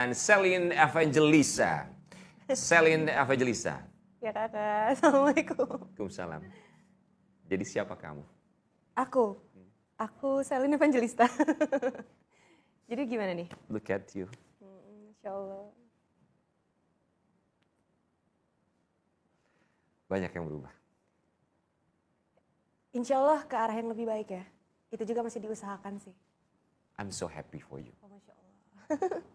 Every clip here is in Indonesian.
And Celine Evangelista. Celine Evangelista. Ya kakak, assalamualaikum. Waalaikumsalam. Jadi siapa kamu? Aku Celine Evangelista. Jadi gimana nih? Look at you. Insya Allah. Banyak yang berubah. Insya Allah ke arah yang lebih baik ya. Itu juga masih diusahakan sih. I'm so happy for you. Oh, Masya Allah.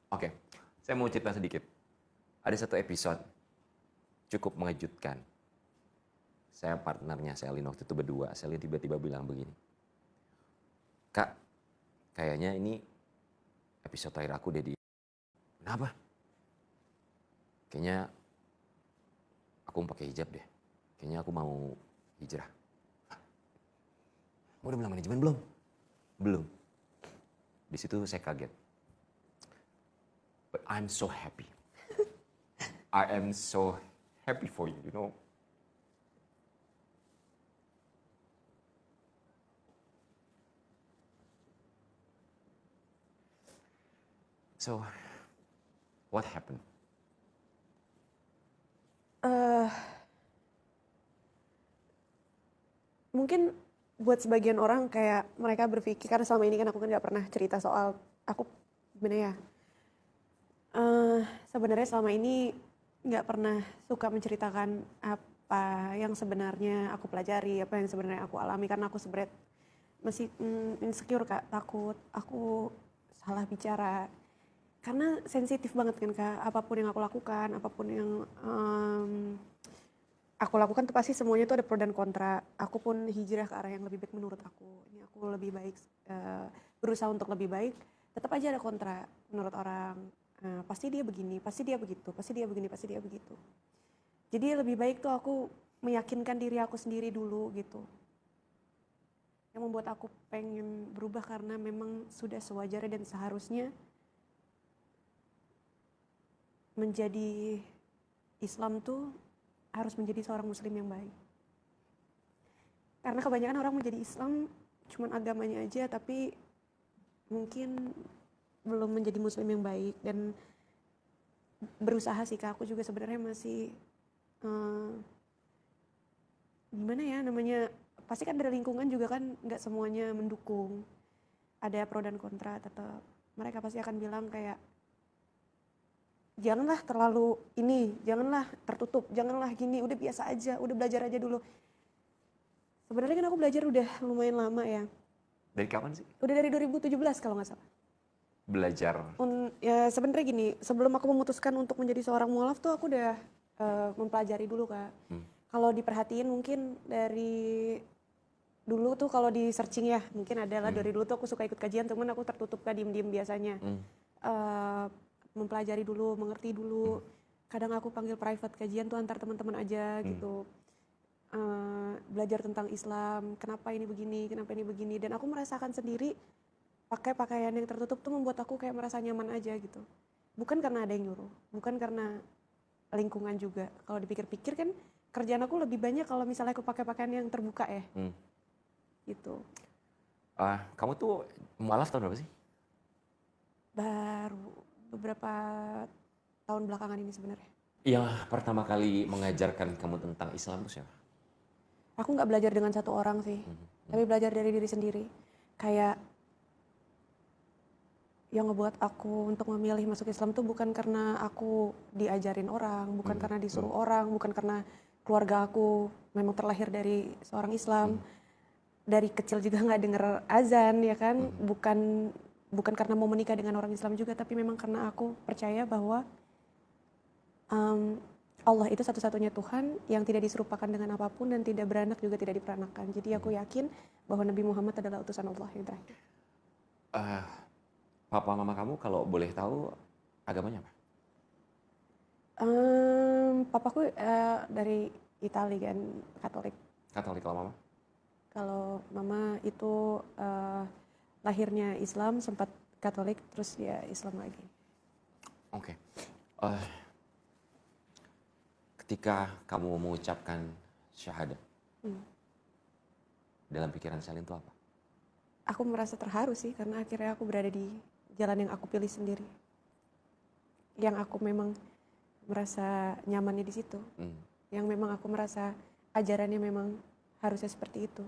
Oke, saya mau cerita sedikit. Ada satu episode cukup mengejutkan. Saya partnernya Celine waktu itu berdua. Celine tiba-tiba bilang begini. Kak, kayaknya ini episode terakhir aku deh di... Kenapa? Kayaknya aku mau pakai hijab deh. Kayaknya aku mau hijrah. Kamu udah bilang manajemen belum? Belum. Di situ saya kaget. But I'm so happy. I am so happy for you, you know. So, what happened? Mungkin buat sebagian orang kayak mereka berpikir, karena selama ini kan aku kan nggak pernah cerita soal aku gimana ya. Sebenarnya selama ini nggak pernah suka menceritakan apa yang sebenarnya aku pelajari, apa yang sebenarnya aku alami, karena aku sebenarnya masih insecure Kak, takut aku salah bicara. Karena sensitif banget kan Kak, apapun yang aku lakukan, apapun yang aku lakukan tuh pasti semuanya tuh ada pro dan kontra. Aku pun hijrah ke arah yang lebih baik menurut aku. Ini aku lebih baik, berusaha untuk lebih baik, tetap aja ada kontra menurut orang. Pasti dia begini, pasti dia begitu, pasti dia begini, pasti dia begitu. Jadi lebih baik tuh aku meyakinkan diri aku sendiri dulu gitu. Yang membuat aku pengen berubah karena memang sudah sewajarnya dan seharusnya menjadi Islam tuh harus menjadi seorang muslim yang baik. Karena kebanyakan orang menjadi Islam cuman agamanya aja, tapi mungkin belum menjadi muslim yang baik. Dan berusaha sih Kak, aku juga sebenarnya masih gimana ya namanya, pasti kan dari lingkungan juga kan nggak semuanya mendukung, ada pro dan kontra. Tetap mereka pasti akan bilang kayak janganlah terlalu ini, janganlah tertutup, janganlah gini, udah biasa aja, udah belajar aja dulu. Sebenarnya kan aku belajar udah lumayan lama ya. Dari kapan sih? Udah dari 2017 kalau nggak salah. Belajar. Ya sebenarnya gini, sebelum aku memutuskan untuk menjadi seorang mualaf tuh aku udah mempelajari dulu Kak. Kalau diperhatiin mungkin dari dulu tuh kalau di searching ya, mungkin adalah dari dulu tuh aku suka ikut kajian, cuman aku tertutup Kak, diem-diem biasanya. Mempelajari dulu, mengerti dulu. Kadang aku panggil private kajian tuh antar teman-teman aja gitu. Belajar tentang Islam, kenapa ini begini. Dan aku merasakan sendiri pakai pakaian yang tertutup tuh membuat aku kayak merasa nyaman aja gitu. Bukan karena ada yang nyuruh, bukan karena lingkungan juga. Kalau dipikir-pikir kan kerjaan aku lebih banyak kalau misalnya aku pakai pakaian yang terbuka ya. Gitu. Kamu tuh mualaf tahun berapa sih? Baru beberapa tahun belakangan ini sebenarnya. Yang pertama kali mengajarkan kamu tentang Islam itu siapa? Aku nggak belajar dengan satu orang sih, tapi belajar dari diri sendiri. Kayak yang ngebuat aku untuk memilih masuk Islam tuh bukan karena aku diajarin orang, bukan karena disuruh orang, bukan karena keluarga aku memang terlahir dari seorang Islam. Dari kecil juga nggak denger azan ya kan, bukan karena mau menikah dengan orang Islam juga, tapi memang karena aku percaya bahwa Allah itu satu-satunya Tuhan yang tidak diserupakan dengan apapun dan tidak beranak juga tidak diperanakan. Jadi aku yakin bahwa Nabi Muhammad adalah utusan Allah yang terakhir. Papa mama kamu kalau boleh tahu agamanya apa? Papaku dari Italia kan, Katolik. Katolik. Kalau mama? Kalau mama itu lahirnya Islam, sempat Katolik, terus ya Islam lagi. Oke. Ketika kamu mengucapkan syahadat, dalam pikiran Celine itu apa? Aku merasa terharu sih karena akhirnya aku berada di jalan yang aku pilih sendiri. Yang aku memang merasa nyamannya di situ. Yang memang aku merasa ajarannya memang harusnya seperti itu.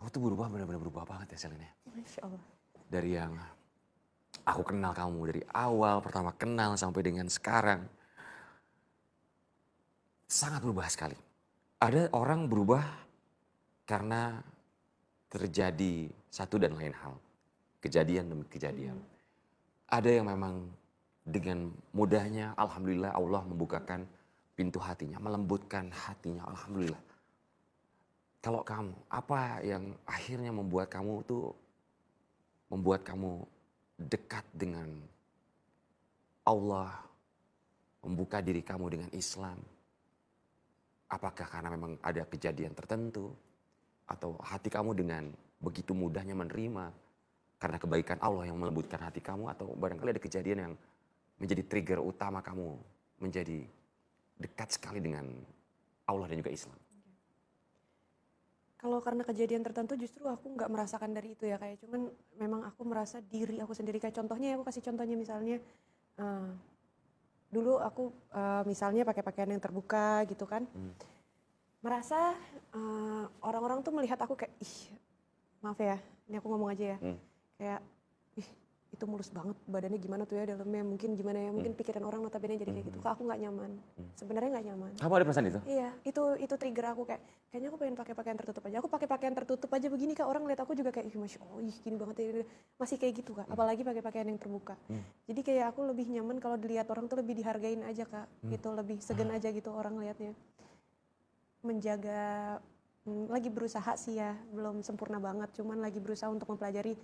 Kamu tuh berubah, benar-benar berubah banget ya Selin ya. Masya Allah. Dari yang aku kenal kamu dari awal, pertama kenal sampai dengan sekarang. Sangat berubah sekali. Ada orang berubah karena terjadi satu dan lain hal. Kejadian demi kejadian. Ada yang memang dengan mudahnya, alhamdulillah Allah membukakan pintu hatinya, melembutkan hatinya, alhamdulillah. Kalau kamu, apa yang akhirnya membuat kamu dekat dengan Allah, membuka diri kamu dengan Islam? Apakah karena memang ada kejadian tertentu? Atau hati kamu dengan begitu mudahnya menerima karena kebaikan Allah yang melembutkan hati kamu? Atau barangkali ada kejadian yang menjadi trigger utama kamu menjadi dekat sekali dengan Allah dan juga Islam? Kalau karena kejadian tertentu justru aku nggak merasakan dari itu ya, kayak cuman memang aku merasa diri aku sendiri. Kayak contohnya, aku kasih contohnya misalnya dulu aku misalnya pakai pakaian yang terbuka gitu kan, merasa orang-orang tuh melihat aku kayak, ih maaf ya, ini aku ngomong aja ya, kayak ih itu mulus banget badannya, gimana tuh ya dalamnya, mungkin gimana ya, mungkin pikiran orang notabene jadi kayak gitu. Kok aku nggak nyaman, sebenarnya nggak nyaman. Kamu ada perasaan itu? Iya, itu trigger aku, kayaknya aku pengen pakai pakaian tertutup aja. Aku pakai pakaian tertutup aja begini Kak, orang lihat aku juga kayak, ih Masya Allah, ih gini banget ya. Masih kayak gitu Kak, apalagi pakai pakaian yang terbuka. Jadi kayak aku lebih nyaman kalau dilihat orang tuh lebih dihargain aja Kak, gitu, lebih segen aja gitu orang lihatnya. Menjaga, lagi berusaha sih ya, belum sempurna banget, cuman lagi berusaha untuk mempelajari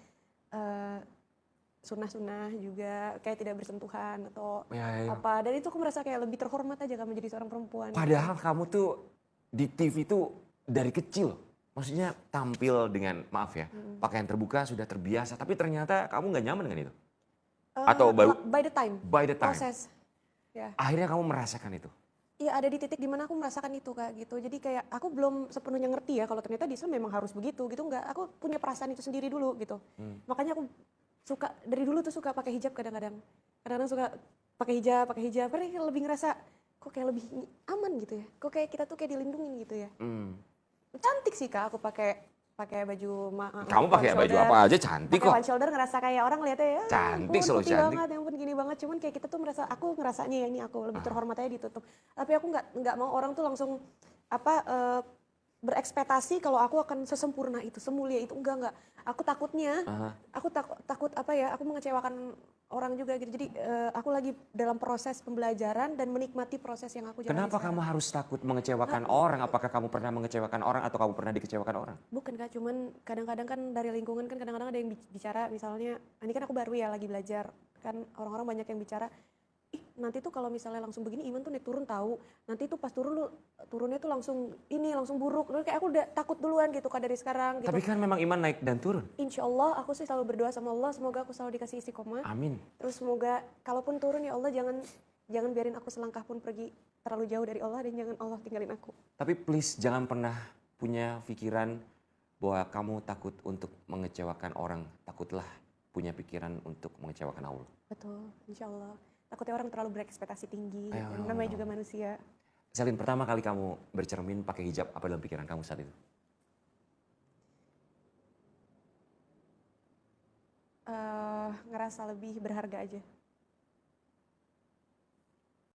sunnah-sunnah juga, kayak tidak bersentuhan atau apa. Dan itu aku merasa kayak lebih terhormat aja Kak menjadi seorang perempuan. Padahal kamu tuh di TV tuh dari kecil, maksudnya tampil dengan, maaf ya, pakaian terbuka sudah terbiasa, tapi ternyata kamu nggak nyaman dengan itu? Atau by the time, proses. Ya. Akhirnya kamu merasakan itu? Iya, ada di titik dimana aku merasakan itu Kak gitu. Jadi kayak aku belum sepenuhnya ngerti ya kalau ternyata di Islam memang harus begitu gitu. Enggak, aku punya perasaan itu sendiri dulu gitu. Makanya aku suka, dari dulu tuh suka pakai hijab kadang-kadang. Kadang-kadang suka pakai hijab, karena lebih ngerasa kok kayak lebih aman gitu ya. Kok kayak kita tuh kayak dilindungin gitu ya. Cantik sih Kak aku pakai baju kamu pakai baju apa aja cantik kok. Pakai one shoulder ngerasa kayak orang lihatnya ya. Cantik, selalu putih cantik banget, yang pun gini banget. Cuman kayak kita tuh merasa, aku ngerasanya ya ini aku lebih terhormat aja ditutup. Tapi aku nggak mau orang tuh langsung berekspektasi kalau aku akan sesempurna itu, semulia itu. Enggak. Aku takutnya, aku takut aku mengecewakan orang juga gitu. Jadi aku lagi dalam proses pembelajaran dan menikmati proses yang aku jalani. Kenapa kamu harus takut mengecewakan orang? Apakah kamu pernah mengecewakan orang atau kamu pernah dikecewakan orang? Bukan Kak, cuman kadang-kadang kan dari lingkungan kan kadang-kadang ada yang bicara, misalnya, ini kan aku baru ya lagi belajar, kan orang-orang banyak yang bicara, ih nanti tuh kalau misalnya langsung begini iman tuh naik turun tahu, nanti tuh pas turunnya tuh langsung buruk. Lalu kayak aku udah takut duluan gitu Kak dari sekarang gitu. Tapi kan memang iman naik dan turun. Insya Allah aku sih selalu berdoa sama Allah, semoga aku selalu dikasih istiqomah. Amin. Terus semoga kalaupun turun ya Allah jangan biarin aku selangkah pun pergi terlalu jauh dari Allah, dan jangan Allah tinggalin aku. Tapi please jangan pernah punya pikiran bahwa kamu takut untuk mengecewakan orang. Takutlah punya pikiran untuk mengecewakan Allah. Betul, insya Allah. Takutnya orang terlalu berekspektasi tinggi, namanya juga manusia. Selin, pertama kali kamu bercermin pakai hijab, apa dalam pikiran kamu saat itu? Ngerasa lebih berharga aja.